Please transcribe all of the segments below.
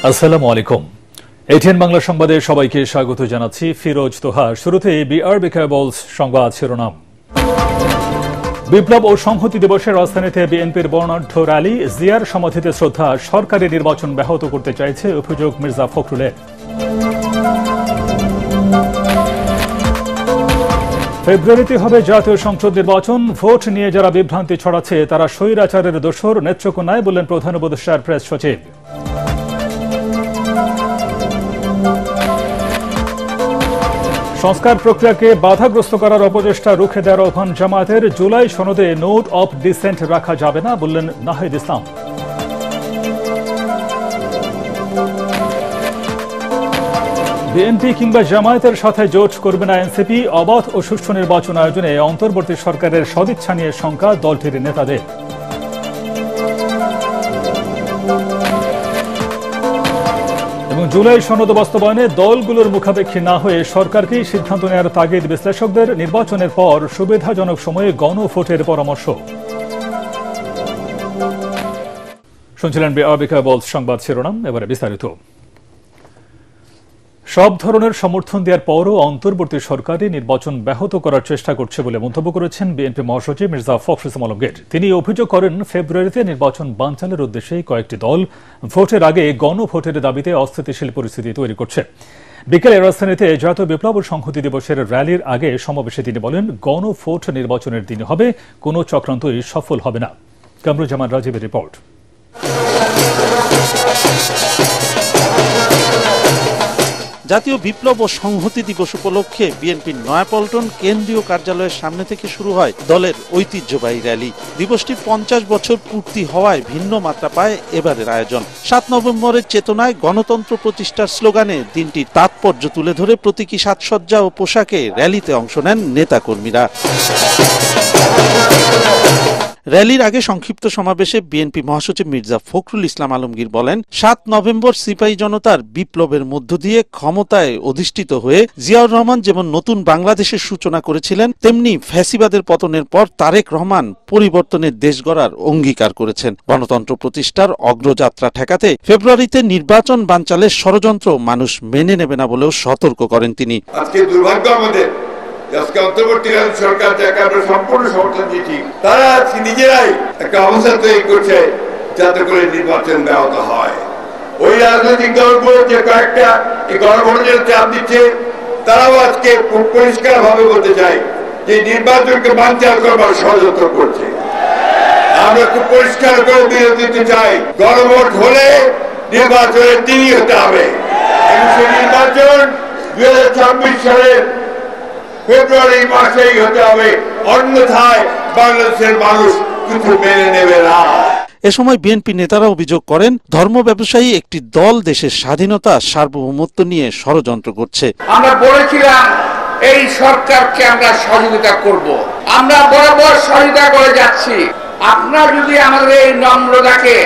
আসসালামু আলাইকুম। এটিএন বাংলা সংবাদে সবাইকে স্বাগত জানাচ্ছি। ফিরোজ তোহা। শুরুতে বিআরবি কেবলস সংবাদ শিরোনাম। বিপ্লব ও সংহতি দিবসে রাজধানীতে বিএনপির বর্ণাঢ্য র্যালি, জিয়ার সমাধিতে শ্রদ্ধা, সরকারি নির্বাচন ব্যাহত করতে চাইছে অভিযোগ মির্জা ফখরুলের। ফেব্রুয়ারিতে হবে জাতীয় সংসদ নির্বাচন, ভোট নিয়ে যারা বিভ্রান্তি ছড়াচ্ছে তারা স্বৈরাচারের দোসর, নেত্রকোনায় বললেন প্রধান উপদেষ্টার প্রেস সচিব। সংস্কার প্রক্রিয়াকে বাধাগ্রস্ত করার অপচেষ্টা রুখে দেওয়ার আহ্বান জামায়াতের। জুলাই সনদে নোট অফ ডিসেন্ট রাখা যাবে না বললেন নাহিদ ইসলাম। বিএনপি কিংবা জামায়াতের সাথে জোট করবে না এনসিপি, অবাধ ও সুষ্ঠু নির্বাচন আয়োজনে অন্তর্বর্তী সরকারের সদিচ্ছা নিয়ে শঙ্কা দলটির নেতাদের। এবং জুলাই সনদ বাস্তবায়নে দলগুলোর মুখাপেক্ষী না হয়ে সরকারকেই সিদ্ধান্ত নেওয়ার তাগিদ বিশ্লেষকদের। নির্বাচনের পর সুবিধাজনক সময়ে গণভোটের পরামর্শ। শুনছিলেন বিআরবি কেবলস সংবাদ শিরোনাম, এবারে বিস্তারিত। সব ধরনের সমর্থন দেওয়ার পরও অন্তর্বর্তী সরকারই নির্বাচন ব্যাহত করার চেষ্টা করছে বলে মন্তব্য করেছেন বিএনপি মহাসচিব মির্জা ফখরুল ইসলাম আলমগীর। তিনি অভিযোগ করেন, ফেব্রুয়ারিতে নির্বাচন বানচালের উদ্দেশ্যে কয়েকটি দল ভোটের আগে গণভোটের দাবিতে অস্থিতিশীল পরিস্থিতি তৈরি করছে। বিকেলে রাজধানীতে জাতীয় বিপ্লব ও সংহতি দিবসের র্যালির আগে সমাবেশে তিনি বলেন, গণভোট নির্বাচনের দিনে হবে, কোনো চক্রান্তই সফল হবে না। কামরুজ্জামান রাজীবের রিপোর্ট। জাতীয় বিপ্লব ও সংহতি দিবস উপলক্ষে বিএনপির নয়াপল্টন কেন্দ্রীয় কার্যালয়ের সামনে থেকে শুরু হয় দলের ঐতিহ্যবাহী র্যালি। দিবসটি 50 বছর পূর্তি হওয়ায় ভিন্ন মাত্রা পায় এবারের আয়োজন। 7 নভেম্বরের চেতনায় গণতন্ত্র প্রতিষ্ঠার স্লোগানে দিনটির তাৎপর্য তুলে ধরে প্রতীকী সাজসজ্জা ও পোশাকে র্যালিতে অংশ নেন নেতাকর্মীরা। র্যালির আগে সংক্ষিপ্ত সমাবেশে বিএনপি মহাসচিব মির্জা ফখরুল ইসলাম আলমগীর বলেন, 7 নভেম্বর সিপাহী জনতার বিপ্লবের মধ্য দিয়ে ক্ষমতায় অধিষ্ঠিত হয়ে জিয়াউর রহমান যেমন নতুন বাংলাদেশের সূচনা করেছিলেন, তেমনি ফ্যাসিবাদের পতনের পর তারেক রহমান পরিবর্তনের দেশ গড়ার অঙ্গীকার করেছেন। গণতন্ত্র প্রতিষ্ঠার অগ্রযাত্রা ঠেকাতে ফেব্রুয়ারিতে নির্বাচন বানচালের ষড়যন্ত্র মানুষ মেনে নেবে না বলেও সতর্ক করেন তিনি। আজকে দুর্ভাগ্য আমাদের, আজকে অন্তর্বর্তীকালীন সরকার যাকে আমরা সম্পূর্ণ সমর্থন দিচ্ছি, তারা আজকে নিজেরাই একটা অবস্থা তৈরি করছে যাতে করে নির্বাচন ব্যাহত হয়। ওই রাজনৈতিক দলগুলো যে কয়েকটা এই গণভোটের চাপ দিচ্ছে, তারাও আজকে খুব পরিষ্কার ভাবে বলতে চাই যে নির্বাচনকে বানচাল করবার ষড়যন্ত্র করছে। আমরা খুব পরিষ্কার করে বিরোধ দিতে চাই, গণভোট হলে নির্বাচনের দিনই হতে হবে এবং সেই নির্বাচন 2026 সালের ফেব্রুয়ারি মাসেই হতে হবে, অন্যথায় বাংলাদেশের মানুষ কিছু মেনে নেবে না। এ সময় বিএনপি নেতারা অভিযোগ করেন, ধর্ম ব্যবসায়ী একটি দল দেশের স্বাধীনতা সার্বভৌমত্ব নিয়ে ষড়যন্ত্র করছে। আমরা বলেছিলাম এই সরকারকে আমরা সহযোগিতা করব, আমরা বরাবর সহযোগিতা করে যাচ্ছি। আপনারা যদি আমাদের এই নম্রতাকে,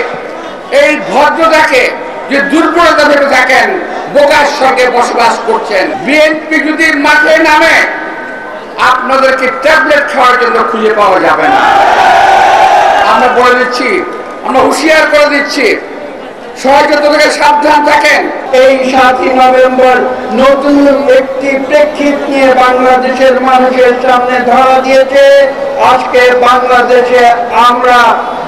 এই ভদ্রতাকে যে দুর্বলতা ভেবে থাকেন, বোকার সঙ্গে বসবাস করছেন, বিএনপি যদি মাঠে নামে আপনাদেরকে ট্যাবলেট খাওয়ার জন্য খুঁজে পাওয়া যাবে না। আমরা বলে দিচ্ছি, আমরা হুঁশিয়ার করে দিচ্ছি, ষড়যন্ত্র থেকে সাবধান থাকেন। এই 7 নভেম্বর নতুন একটি প্রেক্ষিত নিয়ে বাংলাদেশের মানুষের সামনে ধরা দিয়েছে। আজকে বাংলাদেশে আমরা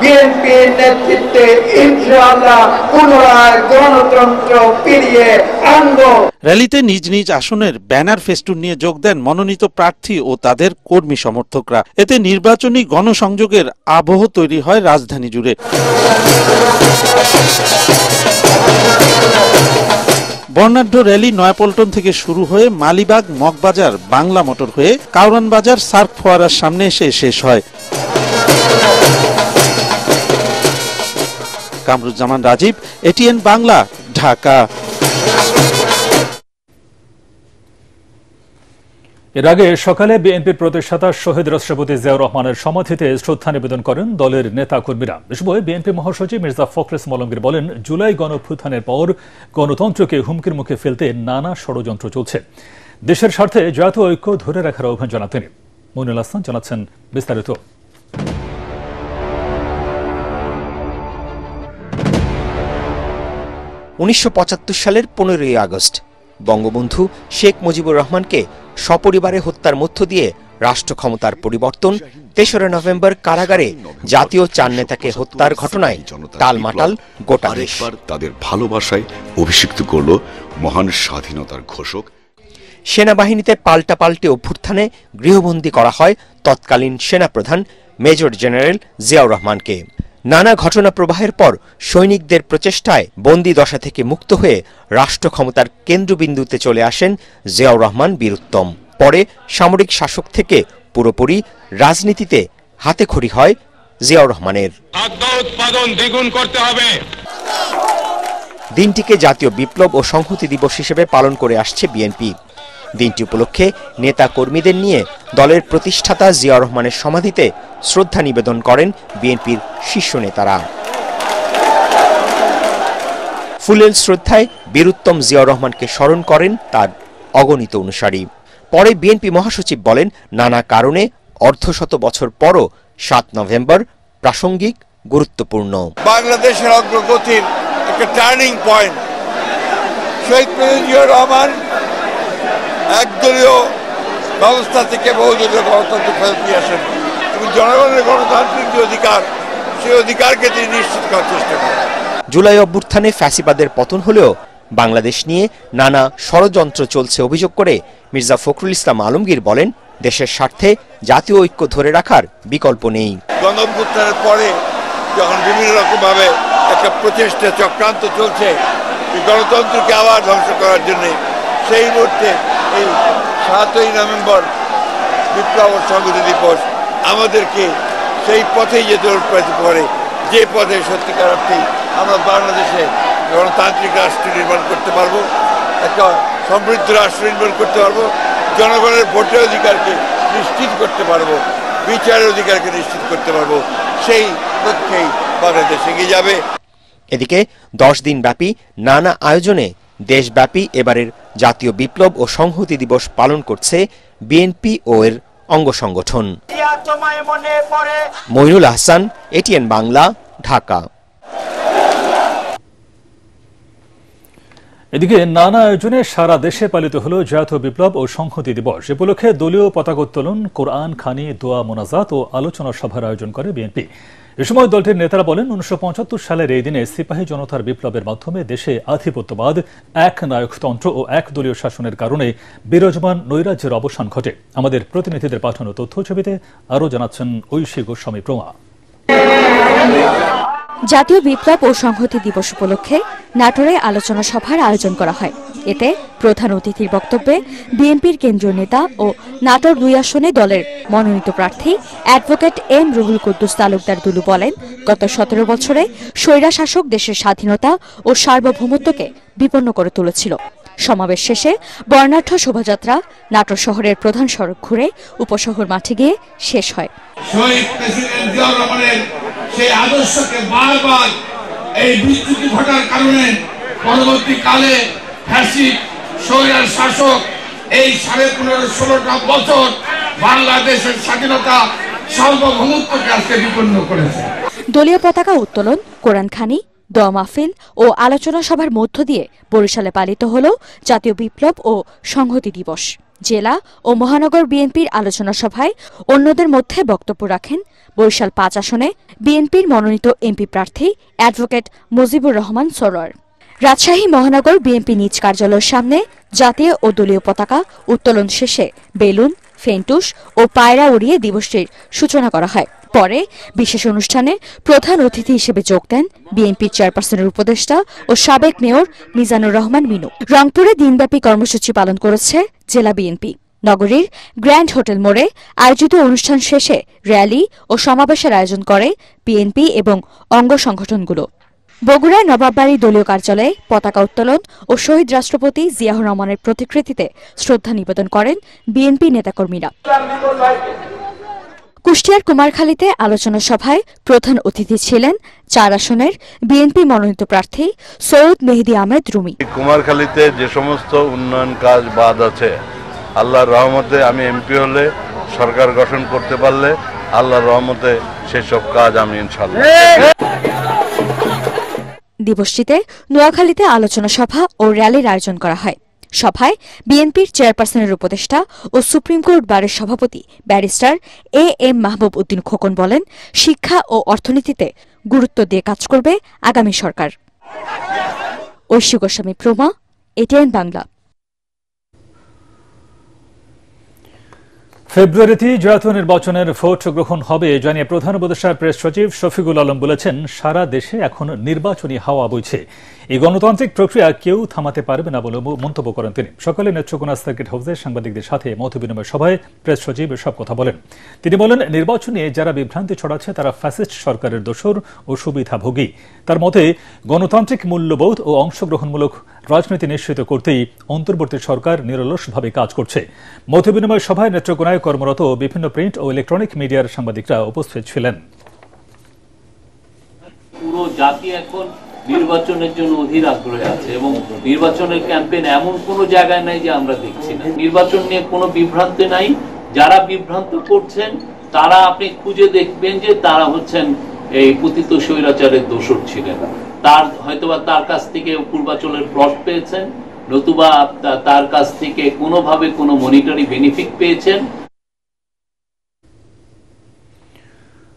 বিএনপির নেতৃত্বে ইনশাআল্লাহ পুনরায় গণতন্ত্র ফিরিয়ে আনব। র্যালিতে নিজ নিজ আসনের ব্যানার ফেস্টুন নিয়ে যোগ দেন মনোনীত প্রার্থী ও তাদের কর্মী সমর্থকরা। এতে নির্বাচনী গণসংযোগের আবহ তৈরি হয় রাজধানী জুড়ে। বর্ণাঢ্য র্যালি নয়াপল্টন থেকে শুরু হয়ে মালিবাগ, মগবাজার, বাংলা মোটর হয়ে কাউরান বাজার সার্ক ফোয়ারার সামনে এসে শেষ হয়। কামরুজ্জামান রাজীব, এটিএন বাংলা, ঢাকা। এর আগে সকালে বিএনপির প্রতিষ্ঠাতা শহীদ রাষ্ট্রপতি জিয়াউর রহমানের সমাধিতে শ্রদ্ধা নিবেদন করেন দলের নেতাকর্মীরা। এ সময় বিএনপি মহাসচিব মির্জা ফখরুল ইসলাম আলমগীর বলেন, জুলাই গণঅভ্যুত্থানের পর গণতন্ত্রকে হুমকির মুখে ফেলতে নানা ষড়যন্ত্র চলছে। দেশের স্বার্থে জাতীয় ঐক্য ধরে রাখার আহ্বান জানান তিনি। মইনুল হাসান জানাচ্ছেন বিস্তারিত। 1975 সালের 15ই আগস্ট বঙ্গবন্ধু শেখ মুজিবুর রহমানকে সপরিবারে হত্যার মধ্য দিয়ে রাষ্ট্র ক্ষমতার পরিবর্তন, 3রা নভেম্বর কারাগারে জাতীয় 4 নেতাকে হত্যার ঘটনায় টালমাটাল গোটা দেশ। তাদের ভালোবাসায় অভিষিক্ত করল মহান স্বাধীনতার ঘোষক। সেনাবাহিনীতে পাল্টাপাল্টি অভ্যুত্থানে গৃহবন্দী করা হয় তৎকালীন সেনাপ্রধান মেজর জেনারেল জিয়াউর রহমানকে। নানা ঘটনা প্রবাহের পর সৈনিকদের প্রচেষ্টায় বন্দী দশা থেকে মুক্ত হয়ে রাষ্ট্র ক্ষমতার কেন্দ্রবিন্দুতে চলে আসেন জিয়াউর রহমান বীরুত্তম। পরে সামরিক শাসক থেকে পুরোপুরি রাজনীতিতে হাতেখড়ি হয় জিয়াউর রহমানের। খাদ্য উৎপাদন দ্বিগুণ করতে হবে। দিনটিকে জাতীয় বিপ্লব ও সংহতি দিবস হিসেবে পালন করে আসছে বিএনপি। দিনটি উপলক্ষে নেতা কর্মীদের নিয়ে দলের প্রতিষ্ঠাতা জিয়াউর রহমানের সমাধিতে শ্রদ্ধা নিবেদন করেন বিএনপির শীর্ষ নেতারা। ফুলেল শ্রদ্ধায় বীরুত্তম জিয়াউর রহমানকে স্মরণ করেন তার অগণিত অনুসারী। পরে বিএনপি মহাসচিব বলেন, নানা কারণে অর্ধশত বছর পরও 7 নভেম্বর প্রাসঙ্গিক, গুরুত্বপূর্ণ। বাংলাদেশের অগ্রগতির একটা টার্নিং পয়েন্ট। শহীদ প্রেসিডেন্ট জিয়াউর রহমান একদলীয় ব্যবস্থা থেকে বহুদলীয় গণতন্ত্র ফেরত নিয়ে আসেন এবং জনগণের গণতান্ত্রিক যে অধিকার, সেই অধিকারকে তিনি নিশ্চিত করার চেষ্টা করেন। জুলাই অভ্যুত্থানে ফ্যাসিবাদের পতন হলেও বাংলাদেশ নিয়ে নানা ষড়যন্ত্র চলছে অভিযোগ করে মির্জা ফখরুল ইসলাম আলমগীর বলেন, দেশের স্বার্থে জাতীয় ঐক্য ধরে রাখার বিকল্প নেই। গণ অভ্যুত্থানের পরে যখন বিভিন্ন রকমভাবে একটা প্রচেষ্টা চক্রান্ত চলছে গণতন্ত্রকে আবার ধ্বংস করার জন্য, সেই মুহূর্তে এই 7ই নভেম্বর বিপ্লব ও সংহতি দিবস আমাদেরকে সেই পথেই যেতে অনুপ্রাণিত করে, যে পথে সত্যিকার অর্থেই আমরা বাংলাদেশে গণতান্ত্রিক রাষ্ট্র নির্মাণ করতে পারবো, একটা সমৃদ্ধ রাষ্ট্র নির্মাণ করতে পারবো, জনগণের ভোটের অধিকারকে নিশ্চিত করতে পারবো, বিচারের অধিকারকে নিশ্চিত করতে পারবো। সেই লক্ষ্যেই বাংলাদেশ এগিয়ে যাবে। এদিকে 10 দিন ব্যাপী নানা আয়োজনে দেশব্যাপী এবারের জাতীয় বিপ্লব ও সংহতি দিবস পালন করছে বিএনপি ও এর অঙ্গ সংগঠন। মইনুল আহসান, এটিএন বাংলা, ঢাকা। এদিকে নানা আয়োজনে সারা দেশে পালিত হলো জাতীয় বিপ্লব ও সংহতি দিবস। এ উপলক্ষে দলীয় পতাকা উত্তোলন, কোরআন খানি, দোয়া মোনাজাত ও আলোচনা সভার আয়োজন করে বিএনপি। এ সময় দলটির নেতারা বলেন, 1975 সালের এই দিনে সিপাহী জনতার বিপ্লবের মাধ্যমে দেশে আধিপত্যবাদ, এক নায়কতন্ত্র ও এক দলীয় শাসনের কারণে বিরাজমান নৈরাজ্যের অবসান ঘটে। আমাদের প্রতিনিধিদের পাঠানো তথ্যছবিতে আরও জানাচ্ছেন ঐশী গোস্বামী প্রমা। জাতীয় বিপ্লব ও সংহতি দিবস উপলক্ষে নাটোরে আলোচনা সভার আয়োজন করা হয়। এতে প্রধান অতিথির বক্তব্যে বিএনপির কেন্দ্রীয় নেতা ও নাটোর 2 আসনে দলের মনোনীত প্রার্থী অ্যাডভোকেট এম রুহুল কুদ্দুস তালুকদার দুলু বলেন, গত 17 বছরে স্বৈরাশাসক দেশের স্বাধীনতা ও সার্বভৌমত্বকে বিপন্ন করে তুলেছিল। সমাবেশ শেষে বর্ণাঢ্য শোভাযাত্রা নাটোর শহরের প্রধান সড়ক ঘুরে উপশহর মাঠে গিয়ে শেষ হয়। শহীদ প্রেসিডেন্ট জিয়াউর রহমানের সেই আদর্শকে বারবার এই বিচ্যুতি ঘটার কারণে পরবর্তীকালে ফ্যাসিস্ট স্বৈরাচার শাসক এই 15.5-16টা বছর বাংলাদেশের স্বাধীনতা সার্বভৌমত্বকে আজকে বিপন্ন করেছে। দলীয় পতাকা উত্তোলন, কোরআন খানি, দোয়া মাহফিল ও আলোচনা সভার মধ্য দিয়ে বরিশালে পালিত হল জাতীয় বিপ্লব ও সংহতি দিবস। জেলা ও মহানগর বিএনপির আলোচনা সভায় অন্যদের মধ্যে বক্তব্য রাখেন বরিশাল 5 আসনে বিএনপির মনোনীত এমপি প্রার্থী অ্যাডভোকেট মুজিবুর রহমান সরোয়ার। রাজশাহী মহানগর বিএনপি নিজ কার্যালয়ের সামনে জাতীয় ও দলীয় পতাকা উত্তোলন শেষে বেলুন, ফেন্টুস ও পায়রা উড়িয়ে দিবসটির সূচনা করা হয়। পরে বিশেষ অনুষ্ঠানে প্রধান অতিথি হিসেবে যোগ দেন বিএনপির চেয়ারপারসনের উপদেষ্টা ও সাবেক মেয়র মিজানুর রহমান মিনু। রংপুরে দিনব্যাপী কর্মসূচি পালন করেছে জেলা বিএনপি। নগরীর গ্র্যান্ড হোটেল মোড়ে আয়োজিত অনুষ্ঠান শেষে র্যালি ও সমাবেশের আয়োজন করে বিএনপি এবং অঙ্গ সংগঠনগুলো। বগুড়ায় নবাববাড়ি দলীয় কার্যালয়ে পতাকা উত্তোলন ও শহীদ রাষ্ট্রপতি জিয়াউর রহমানের প্রতিকৃতিতে শ্রদ্ধা নিবেদন করেন বিএনপি নেতাকর্মীরা। কুষ্টিয়ার কুমারখালীতে আলোচনা সভায় প্রধান অতিথি ছিলেন 4 আসনের বিএনপি মনোনীত প্রার্থী সৈয়দ মেহেদী আহমেদ রুমি। কুমারখালীতে যে সমস্ত উন্নয়ন কাজ বাদ আছে, আল্লাহর রহমতে আমি এমপি হলে, সরকার গঠন করতে পারলে আল্লাহর রহমতে সেসব কাজ আমি ইনশাআল্লাহ। দিবসটিতে নোয়াখালীতে আলোচনা সভা ও র্যালির আয়োজন করা হয়। সভায় বিএনপির চেয়ারপারসনের উপদেষ্টা ও সুপ্রিম কোর্ট বারের সভাপতি ব্যারিস্টার এম মাহবুব উদ্দিন খোকন বলেন, শিক্ষা ও অর্থনীতিতে গুরুত্ব দিয়ে কাজ করবে আগামী সরকার। ঐশী গোস্বামী প্রমা, এটিএন বাংলা। ফেব্রুয়ারিতে জাতীয় নির্বাচনের ভোট গ্রহণ হবে জানিয়ে প্রধান উপদেষ্টার প্রেস সচিব শফিকুল আলম বলেছেন, সারা দেশে এখন নির্বাচনী হাওয়া বইছে। এই গণতান্ত্রিক প্রক্রিয়া কেউ থামাতে পারবে না বলে মন্তব্য করেন তিনি। সকালে নেত্রকোনা সার্কিট হাউসে সাংবাদিকদের সাথে মতবিনিময় সভায় প্রেস সচিব এসব কথা বলেন। তিনি বলেন, নির্বাচনে যারা বিভ্রান্তি ছড়াচ্ছে তারা ফ্যাসিস্ট সরকারের দোসর ও সুবিধাভোগী। তার মতে গণতান্ত্রিক মূল্যবোধ ও অংশগ্রহণমূলক রাজনীতি নিশ্চিত করতেই অন্তর্বর্তী সরকার নিরলসভাবে কাজ করছে। মতবিনিময় সভায় নেত্রকোনায় কর্মরত বিভিন্ন প্রিন্ট ও ইলেকট্রনিক মিডিয়ার সাংবাদিকরা উপস্থিত ছিলেন। পুরো জাতি এখন নির্বাচনের জন্য অধীর আগ্রহে আছে এবং নির্বাচনের ক্যাম্পেইন এমন কোনো জায়গায় নাই যে আমরা দেখছি না। নির্বাচন নিয়ে কোনো বিভ্রান্তি নাই। যারা বিভ্রান্ত করছেন তারা আপনি খুঁজে দেখবেন যে তারা হচ্ছেন এই পতিত স্বৈরাচারের দোসর ছিলেন। তার হয়তোবা তার কাছ থেকে পূর্বাচলের প্লট পেয়েছেন, নতুবা তার কাছ থেকে কোনোভাবে কোনো মনিটারি বেনিফিট পেয়েছেন।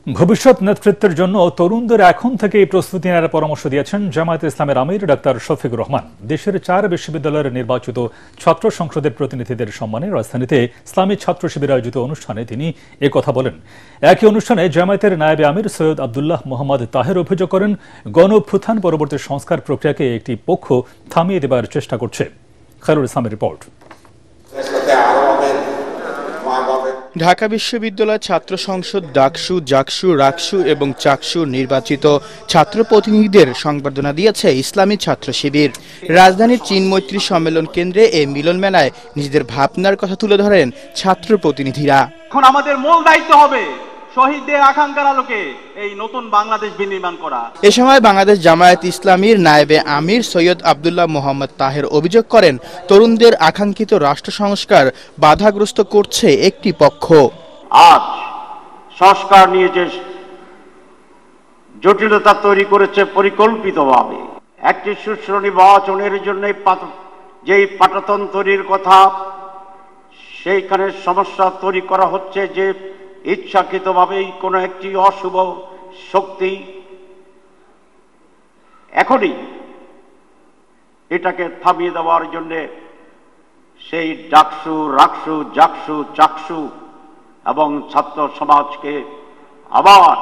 ভবিষ্যৎ নেতৃত্বের জন্য তরুণদের এখন থেকেই প্রস্তুতি নেওয়ার পরামর্শ দিয়েছেন জামায়াতে ইসলামের আমির ডাক্তার শফিকুর রহমান। দেশের 4 বিশ্ববিদ্যালয়ের নির্বাচিত ছাত্র সংসদের প্রতিনিধিদের সম্মানে রাজধানীতে ইসলামী ছাত্র শিবির আয়োজিত অনুষ্ঠানে তিনি একথা বলেন। একই অনুষ্ঠানে জামায়াতের নায়েবে আমির সৈয়দ আব্দুল্লাহ মোহাম্মদ তাহের অভিযোগ করেন, গণঅভ্যুত্থান পরবর্তী সংস্কার প্রক্রিয়াকে একটি পক্ষ থামিয়ে দেবার চেষ্টা করছে। খায়রুল ইসলামের রিপোর্ট। ঢাকা বিশ্ববিদ্যালয় ছাত্র সংসদ ডাকসু, জাকসু, রাকসু এবং চাকসু নির্বাচিত ছাত্র প্রতিনিধিদের সংবর্ধনা দিয়েছে ইসলামী ছাত্র শিবির। রাজধানীর চীন মৈত্রী সম্মেলন কেন্দ্রে এই মিলন মেলায় নিজেদের ভাবনার কথা তুলে ধরেন ছাত্র প্রতিনিধিরা। এখন আমাদের মূল দায়িত্ব হবে শহীদদের আকাঙ্ক্ষার আলোকে এই নতুন বাংলাদেশ বিনির্মাণ করা। এ সময় বাংলাদেশ জামায়াত ইসলামীর নায়েবে আমির সৈয়দ আব্দুল্লাহ মোহাম্মদ তাহের অভিযোগ করেন, তরুণদের আকাঙ্ক্ষিত রাষ্ট্র সংস্কার বাধাগ্রস্ত করছে একটি পক্ষ। আজ সংস্কার নিয়ে যে জটিলতা তৈরি করেছে পরিকল্পিতভাবে, একটি সুষ্ঠু নির্বাচনের জন্য যেই পাটাতন্ত্রের কথা, সেইখানে সমস্যা তৈরি করা হচ্ছে যে ইচ্ছাকৃতভাবেই কোনো একটি অশুভ শক্তি এখনই এটাকে থামিয়ে দেওয়ার জন্য সেই ডাকসু, রাকসু, জাকসু, চাকসু এবং ছাত্র সমাজকে আবার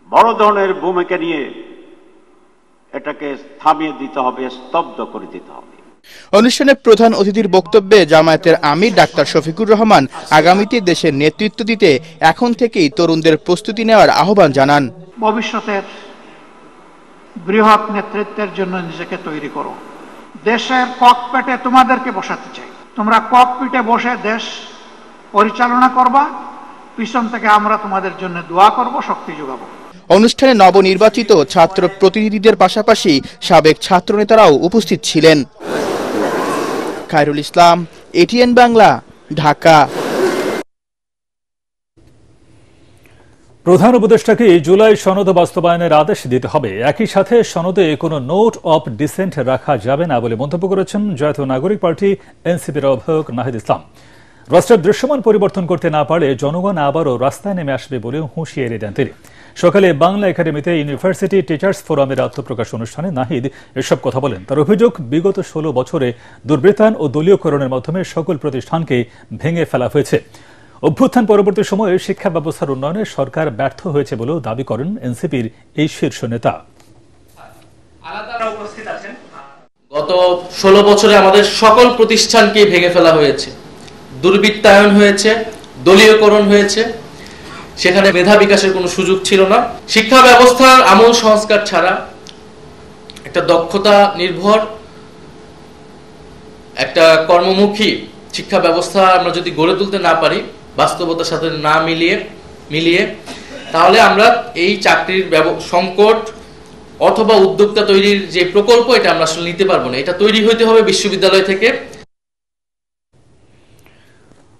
বড় ধরনের ভূমিকা নিয়ে এটাকে থামিয়ে দিতে হবে, স্তব্ধ করে দিতে হবে। অনুষ্ঠানে প্রধান অতিথির বক্তব্যে জামায়াতের আমির ডাক্তার শফিকুর রহমান আগামীতে দেশের নেতৃত্ব দিতে এখন থেকেই তরুণদের প্রস্তুতি নেওয়ার আহ্বান জানান। ভবিষ্যতের বৃহৎ নেতৃত্বের জন্য নিজেকে তৈরি করো। দেশের ককপিটে তোমাদেরকে বসাতে চাই। তোমরা ককপিটে বসে দেশ পরিচালনা করবা, পিছন থেকে আমরা তোমাদের জন্য দোয়া করব, শক্তি যোগাবো। অনুষ্ঠানে নবনির্বাচিত ছাত্র প্রতিনিধিদের পাশাপাশি সাবেক ছাত্র নেতারাও উপস্থিত ছিলেন। খায়রুল ইসলাম, এটিএন বাংলা, ঢাকা। প্রধান উপদেষ্টাকে জুলাই সনদ বাস্তবায়নের আদেশ দিতে হবে। একই সাথে সনদে কোনো নোট অফ ডিসেন্ট রাখা যাবে না বলে মন্তব্য করেছেন জাতীয় নাগরিক পার্টি এনসিপির আহ্বায়ক নাহিদ ইসলাম। রাষ্ট্রের দৃশ্যমান পরিবর্তন করতে না পারলে জনগণ আবারও রাস্তায় নেমে আসবে বলেও হুঁশিয়ারি দেন তিনি। সকালে বাংলা একাডেমিতে ইউনিভার্সিটি টিচার্স ফোরামের আত্মপ্রকাশ অনুষ্ঠানে নাহিদ এসব কথা বলেন। তার অভিযোগ, বিগত 16 বছরে দুর্বৃত্তায়ন ও দলীয়করণের মাধ্যমে সকল প্রতিষ্ঠানকে ভেঙে ফেলা হয়েছে। অভ্যুত্থান পরবর্তী সময়ে শিক্ষা ব্যবস্থার উন্নয়নে সরকার ব্যর্থ হয়েছে বলেও দাবি করেন এনসিপির এই শীর্ষ নেতা। গত 16 বছরে আমাদের সকল প্রতিষ্ঠানকে ভেঙে ফেলা হয়েছে, দুর্বৃত্তায়ন হয়েছে, দলীয়করণ হয়েছে, সেখানে মেধা বিকাশের কোনো সুযোগ ছিল না। শিক্ষা ব্যবস্থার আমূল সংস্কার ছাড়া একটা দক্ষতা নির্ভর, একটা কর্মমুখী শিক্ষা ব্যবস্থা আমরা যদি গড়ে তুলতে না পারি, বাস্তবতার সাথে না মিলিয়ে, তাহলে আমরা এই চাকরির সংকট অথবা উদ্যোক্তা তৈরির যে প্রকল্প, এটা আমরা আসলে নিতে পারবো না। এটা তৈরি হইতে হবে বিশ্ববিদ্যালয় থেকে।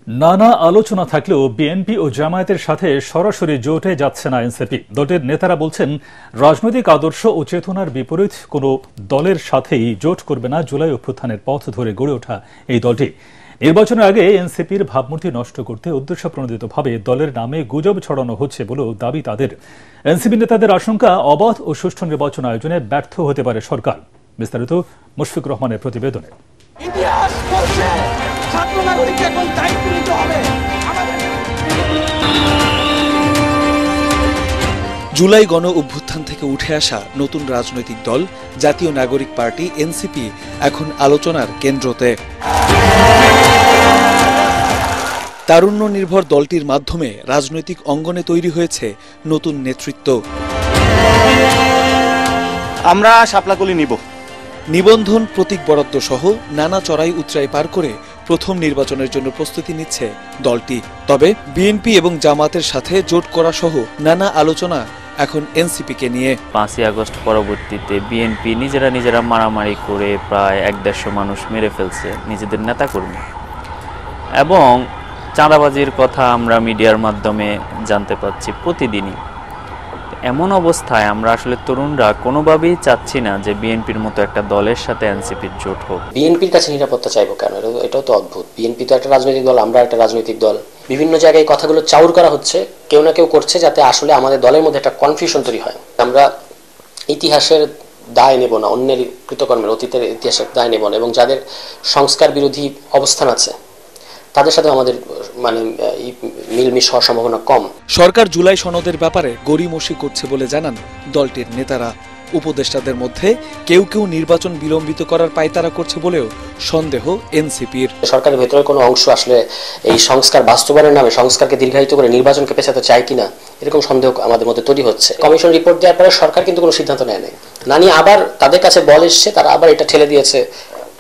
নানা আলোচনা থাকলেও বিএনপি ও জামায়াতের সাথে সরাসরি জোটে যাচ্ছে না এনসিপি। দলের নেতারা বলছেন, রাজনৈতিক আদর্শ ও চেতনার বিপরীত কোনো দলের সাথেই জোট করবে না জুলাই অভ্যুত্থানের পথ ধরে গড়ে ওঠা এই দলটি। নির্বাচনের আগে এনসিপির ভাবমূর্তি নষ্ট করতে উদ্দেশ্যপ্রণোদিতভাবে দলের নামে গুজব ছড়ানো হচ্ছে বলেও দাবি তাদের। এনসিপি নেতাদের আশঙ্কা, অবাধ ও সুষ্ঠু নির্বাচন আয়োজনে ব্যর্থ হতে পারে সরকার। বিস্তারিত মুশফিক রহমানের প্রতিবেদনে। জুলাই গণ অভ্যুত্থান থেকে উঠে আসা নতুন রাজনৈতিক দল জাতীয় নাগরিক পার্টি এনসিপি এখন আলোচনার কেন্দ্রতে। তারুণ্য নির্ভর দলটির মাধ্যমে রাজনৈতিক অঙ্গনে তৈরি হয়েছে নতুন নেতৃত্ব। আমরা শাপলাকলি নিব। নিবন্ধন, প্রতীক বরাদ্দ সহ নানা চড়াই উতরাই পার করে প্রথম নির্বাচনের জন্য প্রস্তুতি নিচ্ছে দলটি। তবে বিএনপি এবং জামাতের সাথে জোট করা সহ নানা আলোচনা এখন এনসিপিকে নিয়ে। 5ই আগস্ট পরবর্তীতে বিএনপি নিজেরা মারামারি করে প্রায় 1-150 মানুষ মেরে ফেলছে, নিজেদের নেতাকর্মী, এবং চাঁদাবাজির কথা আমরা মিডিয়ার মাধ্যমে জানতে পাচ্ছি প্রতিদিনই। এমন অবস্থায় আমরা আসলে তরুণরা কোনোভাবেই চাচ্ছি না যে বিএনপির মতো একটা দলের সাথে এনসিপির জোট হোক। বিএনপির কাছে নিরাপত্তা চাইবো কেন? এটাও তো অদ্ভুত। বিএনপি তো একটা রাজনৈতিক দল, আমরা একটা রাজনৈতিক দল। বিভিন্ন জায়গায় কথাগুলো চাউর করা হচ্ছে, কেউ না কেউ করছে যাতে আসলে আমাদের দলের মধ্যে একটা কনফিউশন তৈরি হয়। আমরা ইতিহাসের দায় নেব না, অন্যের কৃতকর্মের অতীতের ইতিহাসের দায় নেব না, এবং যাদের সংস্কার বিরোধী অবস্থান আছে তাদের সাথে আমাদের মিলমিশ হওয়ার সম্ভাবনা কম। সরকার জুলাই সনদের ব্যাপারে গড়িমসি করছে বলে জানান দলটির নেতারা। উপদেষ্টাদের মধ্যে কেউ নির্বাচন বিলম্বিত করার পায়তারা করছে বলেও সন্দেহ এনসিপির। সরকারের ভেতরে কোনো অংশ আসলে এই সংস্কার বাস্তবায়নের নামে সংস্কারকে দীর্ঘায়িত করে নির্বাচনকে পেছাতে চায় কিনা, এরকম সন্দেহ আমাদের মধ্যে তৈরি হচ্ছে। কমিশন রিপোর্ট দেওয়ার পরে সরকার কিন্তু কোনো সিদ্ধান্ত নেয় নাই, না নিয়ে আবার তাদের কাছে বল এসছে, তারা আবার এটা ঠেলে দিয়েছে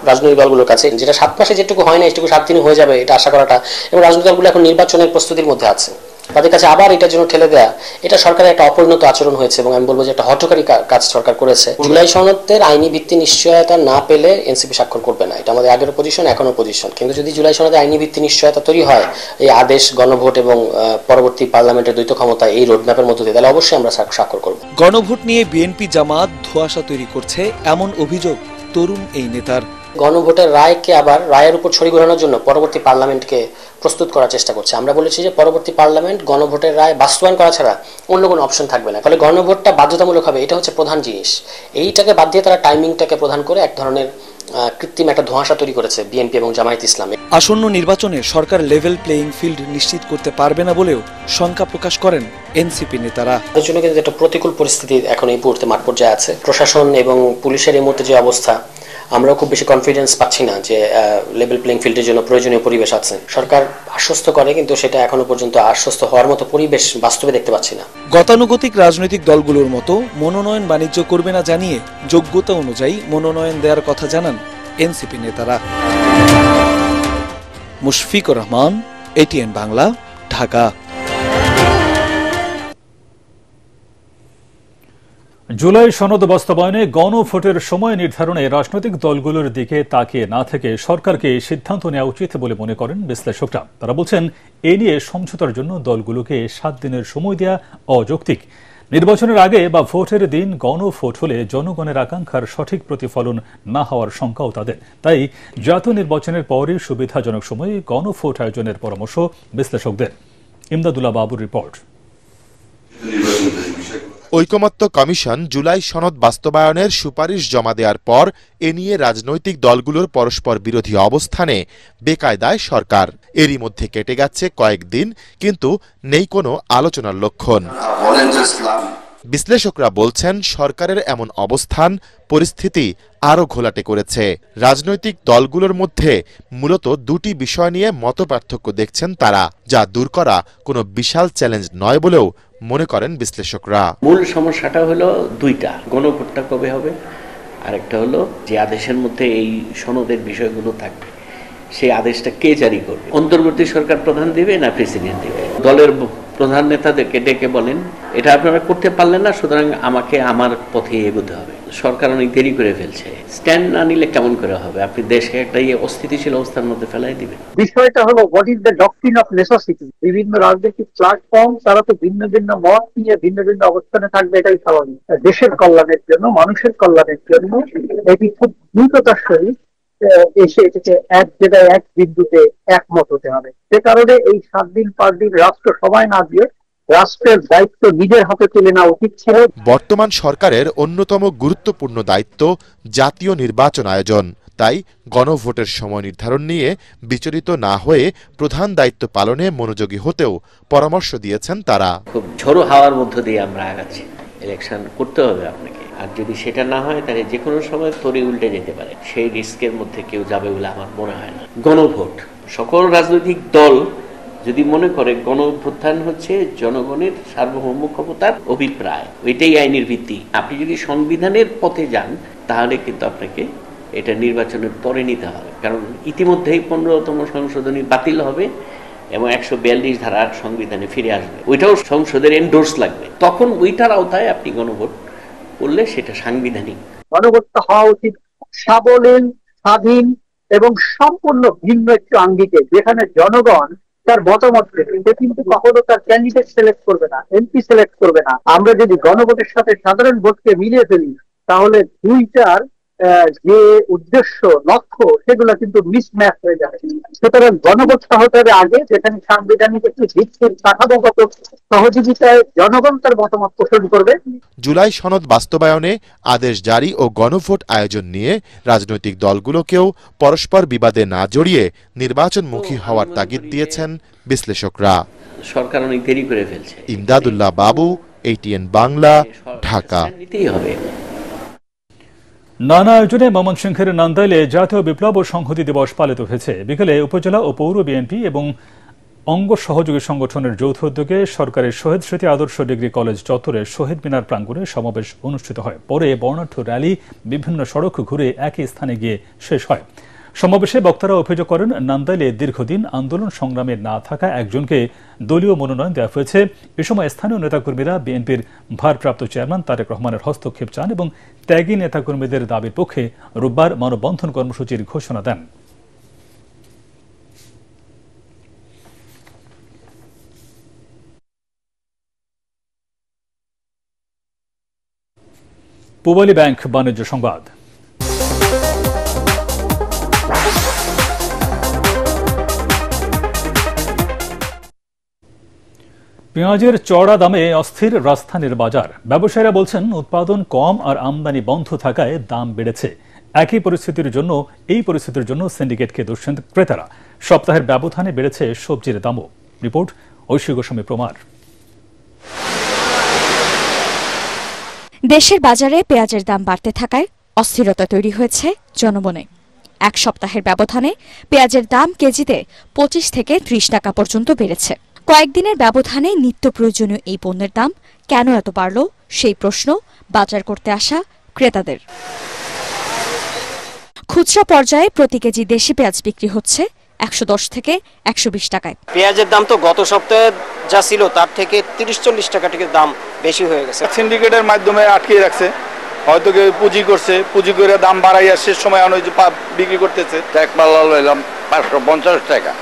রাজনৈতিক দলগুলোর কাছে, যেটা 7 মাসে যেটুকু হয় না এটুকু 7 দিনে হয়ে যাবে এটা আশা করাটা, এবং রাজনৈতিক দলগুলো এখন নির্বাচনের প্রস্তুতির মধ্যে আছে, তাদের কাছে আবার এটার জন্য ঠেলে দেয়া, এটা সরকারের একটা অপরিণত আচরণ হয়েছে, এবং আমি বলবো যে একটা হঠকারী কাজ সরকার করেছে। জুলাই সনদের আইনি ভিত্তি নিশ্চয়তা না পেলে এনসিপি স্বাক্ষর করবে না, এটা আমাদের আগের পজিশন, এখনো পজিশন। কিন্তু যদি জুলাই সনদের আইনি ভিত্তি নিশ্চয়তা তৈরি হয়, এই আদেশ, গণভোট এবং পরবর্তী পার্লামেন্টের দ্বৈত ক্ষমতা, এই রোডম্যাপের মধ্যে দিয়ে, তাহলে অবশ্যই আমরা স্বাক্ষর করব। গণভোট নিয়ে বিএনপি জামাত ধোঁয়াশা তৈরি করছে, এমন অভিযোগ তরুণ এই নেতার। গণভোটের রায়কে আবার রায়ের উপর ছড়ি ঘোরানোর জন্য পরবর্তী পার্লামেন্টকে প্রস্তুত করার চেষ্টা করছে। আমরা বলেছি যে পরবর্তী পার্লামেন্ট গণভোটের রায় বাস্তবায়ন করা ছাড়া অন্য কোনো অপশন থাকবে না, ফলে গণভোটটা বাধ্যতামূলক হবে, এটা হচ্ছে প্রধান জিনিস। এইটাকে বাদ দিয়ে তারা টাইমিংটাকে প্রধান করে এক ধরনের কৃত্রিম একটা ধোঁয়াশা তৈরি করেছে বিএনপি এবং জামায়াত ইসলামে। আসন্ন নির্বাচনে সরকার লেভেল প্লেইং ফিল্ড নিশ্চিত করতে পারবে না বলেও শঙ্কা প্রকাশ করেন এনসিপি নেতারা। তাদের জন্য কিন্তু একটা প্রতিকূল পরিস্থিতি এখন এই মুহূর্তে মাঠ পর্যায়ে আছে। প্রশাসন এবং পুলিশের এই মুহূর্তে যে অবস্থা, আমরাও খুব বেশি কনফিডেন্স পাচ্ছি না যে লেভেল প্লেইং ফিল্ডের জন্য প্রয়োজনীয় পরিবেশ আছে। সরকার আশ্বস্ত করে, কিন্তু সেটা এখনো পর্যন্ত আশ্বস্ত হওয়ার মতো পরিবেশ বাস্তবে দেখতে পাচ্ছি না। গতানুগতিক রাজনৈতিক দলগুলোর মতো মনোনয়ন বাণিজ্য করবে না জানিয়ে যোগ্যতা অনুযায়ী মনোনয়ন দেওয়ার কথা জানান এনসিপি নেতারা। মুশফিকুর রহমান, এটিএন বাংলা, ঢাকা। জুলাই সনদ বাস্তবায়নে গণভোটের সময় নির্ধারণে রাজনৈতিক দলগুলোর দিকে তাকিয়ে না থেকে সরকারকে সিদ্ধান্ত নেওয়া উচিত বলে মনে করেন বিশ্লেষকরা। তারা বলছেন, এ নিয়ে সমঝোতার জন্য দলগুলোকে 7 দিনের সময় দেওয়া অযৌক্তিক। নির্বাচনের আগে বা ভোটের দিন গণভোট হলে জনগণের আকাঙ্ক্ষার সঠিক প্রতিফলন না হওয়ার শঙ্কাও তাদের। তাই জাতীয় নির্বাচনের পরই সুবিধাজনক সময়ে গণভোট আয়োজনের পরামর্শ বিশ্লেষকদের। ইমদাদুল্লাহ বাবুর রিপোর্ট। ঐকমত্য কমিশন জুলাই সনদ বাস্তবায়নের সুপারিশ জমা দেওয়ার পর এ নিয়ে রাজনৈতিক দলগুলোর পরস্পর বিরোধী অবস্থানে বেকায়দায় সরকার। এরই মধ্যে কেটে গেছে কয়েকদিন, কিন্তু নেই কোনো আলোচনার লক্ষণ। বিশ্লেষকরা বলছেন, সরকারের এমন অবস্থান পরিস্থিতি আরও ঘোলাটে করেছে। রাজনৈতিক দলগুলোর মধ্যে মূলত 2টি বিষয় নিয়ে মতপার্থক্য দেখছেন তারা, যা দূর করা কোনো বিশাল চ্যালেঞ্জ নয় বলেও মনে করেন বিশ্লেষকরা। মূল সমস্যাটা হলো 2টা, গণভোটটা কবে হবে, আরেকটা হলো যে আদেশের মধ্যে এই সনদের বিষয়গুলো থাকবে, সেই আদেশটা কে জারি করবে, অন্তর্বর্তী সরকার প্রধান দিবে না প্রেসিডেন্ট দিবে। দলের প্রধান নেতাদেরকে ডেকে বলেন এটা আপনারা করতে পারলেন না, সুতরাং আমাকে আমার পথে এগোতে হবে। সরকার অনেক দেরি করে ফেলছে, স্ট্যান্ড না নিলে কেমন করে হবে? আপনি দেশকে একটা অস্থিতিশীল অবস্থার মধ্যে ফেলাই দিবেন। বিষয়টা হলো what is the doctrine of necessity. বিভিন্ন রাজনৈতিক প্ল্যাটফর্ম তারা তো ভিন্ন ভিন্ন মত নিয়ে ভিন্ন ভিন্ন অবস্থানে থাকবে, এটাই স্বাভাবিক। দেশের কল্যাণের জন্য, মানুষের কল্যাণের জন্য এটি খুব দ্রুততার সহিত এসে এটাকে এক জায়গায় এক বিন্দুতে একমত হতে হবে। সে কারণে এই 7 দিন 5 দিন রাষ্ট্র সময় না দিয়ে রাষ্ট্রের দায়িত্ব নিজের হাতে তুলে নেওয়া উচিত ছিল। বর্তমান সরকারের অন্যতম গুরুত্বপূর্ণ দায়িত্ব জাতীয় নির্বাচন আয়োজন। তাই গণভোটের সময় নির্ধারণ নিয়ে বিচলিত না হয়ে প্রধান দায়িত্ব পালনে মনোযোগী হতেও পরামর্শ দিয়েছেন তারা। খুব ঝোড়ো হাওয়ার মধ্য দিয়ে আমরা আগাচ্ছি। ইলেকশন করতে হবে আপনাকে, আর যদি সেটা না হয় তাহলে যে কোনো সময় তরি উল্টে যেতে পারে। সেই রিস্কের মধ্যে কেউ যাবে বলে আমার মনে হয় না। গণভোট, সকল রাজনৈতিক দল যদি মনে করে গণ অভ্যুত্থান হচ্ছে জনগণের সার্বভৌম ক্ষমতার অভিপ্রায়, ওইটাই আইনের ভিত্তি। আপনি যদি সংবিধানের পথে যান তাহলে কিন্তু আপনাকে এটা নির্বাচনের পরে নিতে হবে, কারণ ইতিমধ্যেই 15তম সংশোধনী বাতিল হবে এবং 142 ধারা সংবিধানে ফিরে আসবে। ওইটাও সংসদের এন্ডোর্স লাগবে, তখন ওইটার আওতায় আপনি গণভোট করলে সেটা সাংবিধানিক। গণভোটটা হওয়া উচিত সাবলীল, স্বাধীন এবং সম্পূর্ণ ভিন্ন একটি আঙ্গিকে, যেখানে জনগণ তার মতামত দেবে। সে কিন্তু কখনো তার ক্যান্ডিডেট সিলেক্ট করবে না, এমপি সিলেক্ট করবে না। আমরা যদি গণভোটের সাথে সাধারণ ভোটকে মিলিয়ে ফেলি তাহলে দুইটার যে উদ্দেশ্য লক্ষ্য সেগুলো কিন্তু মিসম্যাচ হয়ে যাবে। সুতরাং গণভোটটা হতে হবে আগে, যেখানে সাংবিধানিক একটি ভিত্তির কাঠামোগত সহযোগিতায় জনগণ তার মতামত পোষণ করবে। জুলাই সনদ বাস্তবায়নে আদেশ জারি ও গণভোট আয়োজন নিয়ে রাজনৈতিক দলগুলোকেও পরস্পর বিবাদে না জড়িয়ে নির্বাচনমুখী হওয়ার তাগিদ দিয়েছেন বিশ্লেষকরা। সরকার অনেক দেরি করে ফেলছে। ইমদাদুল্লাহ বাবু, ATN বাংলা, ঢাকা। নানা আয়োজনে ময়মনসিংহের নান্দাইলে জাতীয় বিপ্লব ও সংহতি দিবস পালিত হয়েছে। বিকেলে উপজেলা ও পৌর বিএনপি এবং অঙ্গ সহযোগী সংগঠনের যৌথ উদ্যোগে সরকারের শহীদ স্মৃতি আদর্শ ডিগ্রি কলেজ চত্বরে শহীদ মিনার প্রাঙ্গণে সমাবেশ অনুষ্ঠিত হয়। পরে বর্ণাঢ্য র্যালি বিভিন্ন সড়ক ঘুরে একই স্থানে গিয়ে শেষ হয়। সমাবেশে বক্তারা অভিযোগ করেন, নান্দাইলে দীর্ঘদিন আন্দোলন সংগ্রামে না থাকা একজনকে দলীয় মনোনয়ন দেওয়া হয়েছে। এ সময় স্থানীয় নেতাকর্মীরা বিএনপির ভারপ্রাপ্ত চেয়ারম্যান তারেক রহমানের হস্তক্ষেপ চান এবং ত্যাগী নেতাকর্মীদের দাবির পক্ষে রোববার মানববন্ধন কর্মসূচির ঘোষণা দেন। পূবালী ব্যাংক বাণিজ্য সংবাদ। পেঁয়াজের চড়া দামে অস্থির রাজধানীর বাজার। ব্যবসায়ীরা বলছেন, উৎপাদন কম আর আমদানি বন্ধ থাকায় দাম বেড়েছে। এই পরিস্থিতির জন্য সিন্ডিকেটকে দোষেন ক্রেতারা। সপ্তাহের ব্যবধানে বেড়েছে সবজির দামও। রিপোর্ট ঐশী গোস্বামী প্রমার। দেশের বাজারে পেঁয়াজের দাম বাড়তে থাকায় অস্থিরতা তৈরি হয়েছে জনমনে। এক সপ্তাহের ব্যবধানে পেঁয়াজের দাম কেজিতে 25 থেকে 30 টাকা পর্যন্ত বেড়েছে। কয়েকদিনের ব্যবধানে নিত্য প্রয়োজনীয় এই পণ্যের দাম কেন এত বাড়ল, সেই প্রশ্ন বাজার করতে আসা ক্রেতাদের। খুচরা পর্যায়ে প্রতি কেজি দেশি পেঁয়াজ বিক্রি হচ্ছে 110 থেকে 120 টাকায়। পেঁয়াজের দাম তো গত সপ্তাহে যা ছিল তার থেকে 30-40 টাকা থেকে দাম বেশি হয়ে গেছে। সিন্ডিকেটের মাধ্যমে আটকে রাখছে, হয়তো কেউ পুঁজি করছে, পুঁজি করে দাম বাড়াইয়া শেষ সময় বিক্রি করতেছে। এক পাল্লা লইলাম 550 টাকা,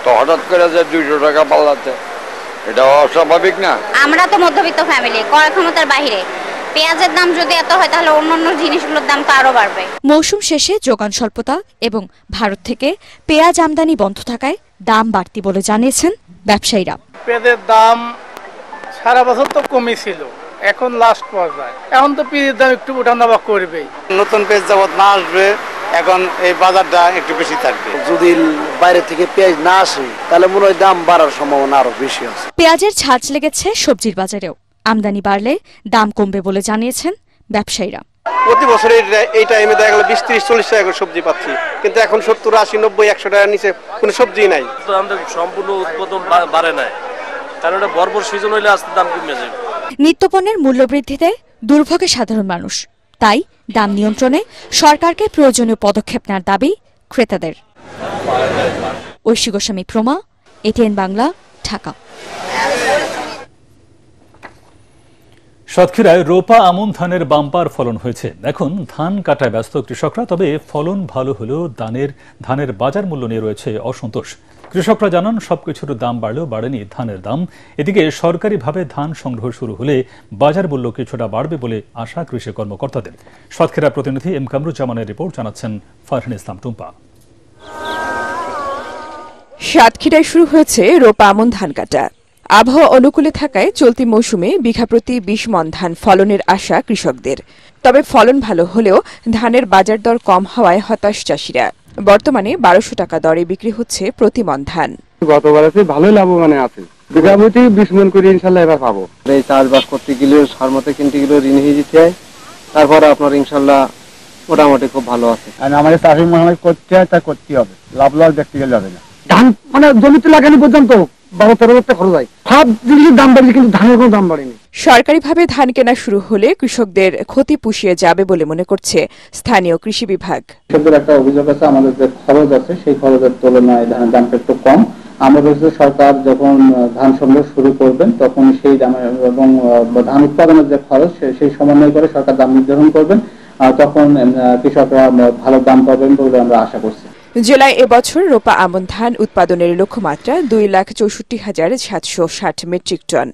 তো হঠাৎ করে যে 200 টাকা পাল্লাতে, এটা অস্বাভাবিক না? আমরা তো মধ্যবিত্ত ফ্যামিলি, ক্রয় ক্ষমতার বাইরে। পেঁয়াজের দাম যদি এত হয় তাহলে অন্যান্য জিনিসগুলোর দাম তো আরো বাড়বে। মৌসুম শেষে যোগান স্বল্পতা এবং ভারত থেকে পেঁয়াজ আমদানি বন্ধ থাকায় দাম বাড়তি বলে জানিয়েছেন ব্যবসায়ীরা। পেঁয়াজের দাম সারা বছর তো কমই ছিল, এখন লাস্ট পর্যায়ে, এখন তো পেঁয়াজের দাম একটু ওঠানামা করবেই। নতুন পেঁয়াজ যাবত না আসবে, এখন এই বাজারটা একটু বেশি থাকবে। যদি বাইরে থেকে পেঁয়াজ না আসে তাহলে মনে হয় দাম বাড়ার সম্ভাবনা আরো বেশি আছে। পেঁয়াজের ছাঁচ লেগেছে সবজির বাজারেও। আমদানি বাড়লে দাম কমবে বলে জানিয়েছেন ব্যবসায়ীরা। প্রতি বছর এই টাইমে দেখা গেল 20-30-40 টাকা করে সবজি পাচ্ছি, কিন্তু এখন 70-80-90-100 টাকার নিচে কোনো সবজি নাই। সম্পূর্ণ উৎপাদন বাড়ে নাই, কারণ এটা বর্বর সিজন হইলে আস্তে দাম কমে যায়। নিত্যপণ্যের মূল্যবৃদ্ধিতে দুর্ভোগে সাধারণ মানুষ। তাই দাম নিয়ন্ত্রণে সরকারকে প্রয়োজনীয় পদক্ষেপ নেওয়ার দাবি ক্রেতাদের। ঐশী গোস্বামী প্রমা, ATN বাংলা, ঢাকা। সাতক্ষীরায় রোপা আমন ধানের বাম্পার ফলন হয়েছে। এখন ধান কাটায় ব্যস্ত কৃষকরা, তবে ফলন ভালো হলেও ধানের বাজার মূল্য নিয়ে রয়েছে অসন্তোষ। কৃষকরা জানান সবকিছুর দাম বাড়লেও বাড়েনি ধানের দাম। এদিকে সরকারিভাবে ধান সংগ্রহ শুরু হলে বাজার মূল্য কিছুটা বাড়বে বলে আশা কৃষি কর্মকর্তাদের। সাতক্ষীরা প্রতিনিধি এম কামরুজ্জামানের রিপোর্ট, জানাচ্ছেন ফারহান ইসলাম টুম্পা। সাতক্ষীরায় শুরু হয়েছে রোপা আমন ধান কাটা। আবহাওয়া অনুকূলে থাকায় চলতি মৌসুমে বিঘা প্রতি 20 মণ ধান ফলনের আশা কৃষকদের। তবে ফলন ভালো হলেও ধানের বাজার দর কম হওয়ায় হতাশ চাষিরা। বর্তমানে 1200 টাকা দরে বিক্রি হচ্ছে প্রতি মণ ধান। গতবারে ভালোই লাভবান আছে, বিঘা প্রতি 20 মণ করে ইনশাল্লাহ এবার পাবো। এই চাষবাস করতে গেলে সার মতো কিনতে গেলে ঋণ হয়ে যেতে হয়, তারপরে আপনার ইনশাল্লাহ মোটামুটি খুব ভালো আছে। আমাদের চাষি মনে করতে হয়, তা করতে হবে, লাভ লস দেখতে গেলে যাবে না। ধান মানে জমিতে লাগানো পর্যন্ত 12-13 লাখ টাকা খরচ হয়। সব জিনিসের দাম বাড়ছে, কিন্তু ধানের কোনো দাম বাড়েনি। সরকারিভাবে ধান কেনা শুরু হলে কৃষকদের ক্ষতি পুষিয়ে যাবে বলে মনে করছে স্থানীয় কৃষি বিভাগ। কৃষকদের একটা অভিযোগ আছে, আমাদের যে খরচ আছে সেই খরচের তুলনায় ধানের দামটা একটু কম। আমরা বলছি সরকার যখন ধান সংগ্রহ শুরু করবেন তখন সেই দামে এবং ধান উৎপাদনের যে খরচ সেই সমন্বয় করে সরকার দাম নির্ধারণ করবেন, তখন কৃষকরা ভালো দাম পাবেন বলে আমরা আশা করছি। জেলায় এবছর রোপা আমন ধান উৎপাদনের লক্ষ্যমাত্রা 2,64,760 মেট্রিক টন,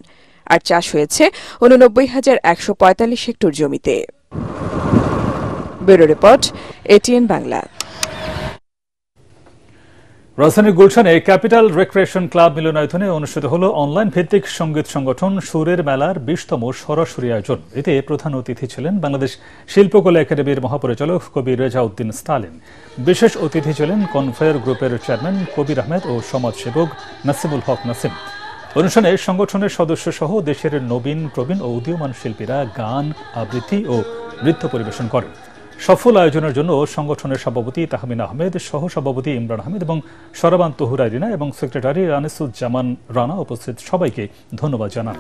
আর চাষ হয়েছে 89,145 হেক্টর জমিতে। Bureau report, ATN Bangla. রাজধানীর গুলশানে ক্যাপিটাল রিক্রিয়েশন ক্লাব মিলনায়তনে অনুষ্ঠিত হল অনলাইন ভিত্তিক সঙ্গীত সংগঠন সুরের মেলার 20তম সরাসরি আয়োজন। এতে প্রধান অতিথি ছিলেন বাংলাদেশ শিল্পকলা একাডেমির মহাপরিচালক কবি রেজাউদ্দিন স্টালিন। বিশেষ অতিথি ছিলেন কনফায়ার গ্রুপের চেয়ারম্যান কবির আহমেদ ও সমাজসেবক নাসিমুল হক নাসিম। অনুষ্ঠানে সংগঠনের সদস্য সহ দেশের নবীন প্রবীণ ও উদীয়মান শিল্পীরা গান, আবৃত্তি ও নৃত্য পরিবেশন করেন। সফল আয়োজনের জন্য সংগঠনের সভাপতি তাহমিন আহমেদ, সহ সভাপতি ইমরান আহমেদ এবং সরাবান তহুরা রিনা এবং সেক্রেটারি আনিসুজ্জামান রানা উপস্থিত সবাইকে ধন্যবাদ জানান।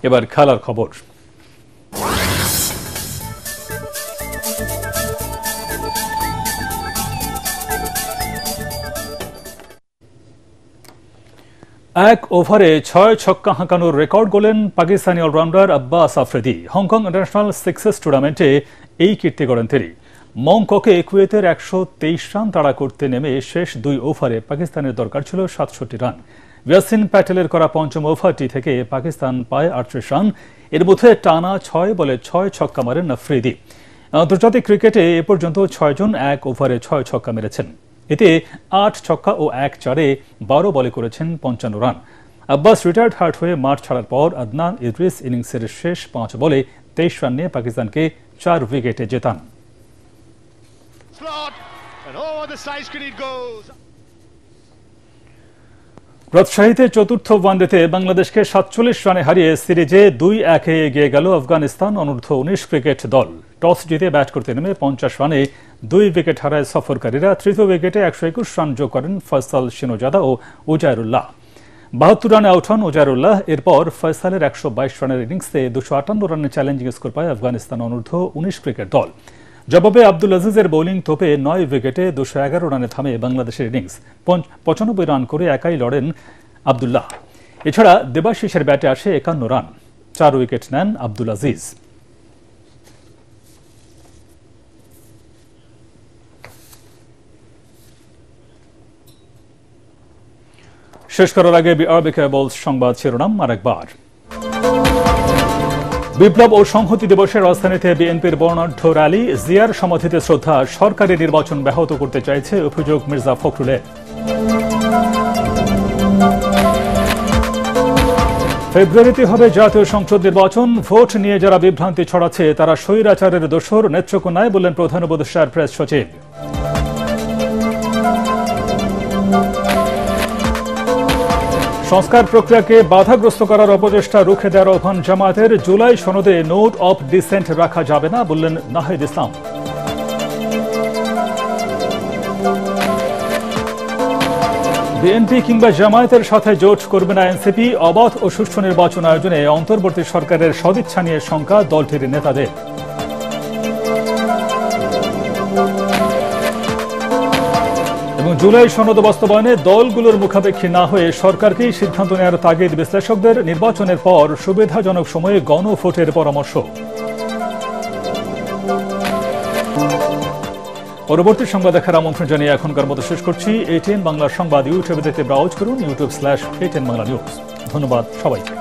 এবার খেলার খবর। এক ওভারে 6 ছক্কা হাঁকানোর রেকর্ড গড়লেন Pakistani allrounder Abbas Afridi. Hong Kong international sixes টুর্নামেন্টে এই কীর্তি গড়েন তিনি। মংককে কুয়েতের 123 রান তাড়া করতে নেমে শেষ 2 ওভারে পাকিস্তানের দরকার ছিল 67 রান। ইয়াসিন প্যাটেলের করা পঞ্চম ওভারটি থেকে পাকিস্তান পায় 38 রান। এর মধ্যে টানা 6 বলে 6 ছক্কা মারেন আফ্রিদি। আন্তর্জাতিক ক্রিকেটে এ পর্যন্ত 6 জন 1 ওভারে 6 ছক্কা মেরেছেন। এতে 8 ছক্কা ও 1 চারে 12 বলে করেছেন 55 রান। আব্বাস রিটায়ার্ড হার্ট হয়ে মাঠ ছাড়ার পর আদনান ইদ্রিস ইনিংসের শেষ 5 বলে 23 রান নিয়ে পাকিস্তানকে 4 উইকেটে জেতান। রাজশাহীতে চতুর্থ ওয়ানডেতে বাংলাদেশকে 47 রানে হারিয়ে সিরিজে 2-1 এগিয়ে গেল আফগানিস্তান অনূর্ধ্ব 19 ক্রিকেট দল। টস জিতে ব্যাট করতে নেমে 50 রানে 2 উইকেট হারায় সফরকারীরা। তৃতীয় উইকেটে 121 রান যোগ করেন ফয়সাল শিনোজাদা ও উজায়রুল্লাহ। 72 রানে আউট হন উজায়রুল্লাহ। এরপর ফয়সালের 122 রানের ইনিংসে 258 রানের চ্যালেঞ্জিং স্কোর পায় আফগানিস্তান অনূর্ধ্ব 19 ক্রিকেট দল। জবাবে আব্দুল আজিজের বোলিং তোপে 9 উইকেটে 211 রানে থামে বাংলাদেশের ইনিংস। 95 রান করে একাই লড়েন আব্দুল্লাহ। এছাড়া দেবাশিসের ব্যাটে আসে 51 রান। 4 উইকেট নেন আব্দুল আজিজ। শেষ করার আগে বিআরবি কেবলস সংবাদ শিরোনাম আরেকবার। বিপ্লব ও সংহতি দিবসে রাজধানীতে বিএনপির বর্ণাঢ্য র্যালি। জিয়ার সমাধিতে শ্রদ্ধা। সরকারি নির্বাচন ব্যাহত করতে চাইছে অভিযোগ মির্জা ফখরুলের। ফেব্রুয়ারিতে হবে জাতীয় সংসদ নির্বাচন। ভোট নিয়ে যারা বিভ্রান্তি ছড়াচ্ছে তারা স্বৈরাচারের দোসর, নেত্রকোনায় বললেন প্রধান উপদেষ্টার প্রেস সচিব। সংস্কার প্রক্রিয়াকে বাধাগ্রস্ত করার অপচেষ্টা রুখে দেওয়ার আহ্বান জামায়াতের। জুলাই সনদে নোট অফ ডিসেন্ট রাখা যাবে না বললেন নাহিদ ইসলাম। বিএনপি কিংবা জামায়াতের সাথে জোট করবে না এনসিপি, অবাধ ও সুষ্ঠু নির্বাচন আয়োজনে অন্তর্বর্তী সরকারের সদিচ্ছা নিয়ে শঙ্কা দলটির নেতাদের। এবং জুলাই সনদ বাস্তবায়নে দলগুলোর মুখাপেক্ষী না হয়ে সরকারকেই সিদ্ধান্ত নেওয়ার তাগিদ বিশ্লেষকদের। নির্বাচনের পর সুবিধাজনক সময়ে গণভোটের পরামর্শ। পরবর্তী সংবাদ দেখার আমন্ত্রণ জানিয়ে এখনকার মতো শেষ করছি। ATN বাংলা সংবাদ ইউটিউবে দেখতে ব্রাউজ করুন, youtube/ATN বাংলা নিউজ। ধন্যবাদ সবাইকে।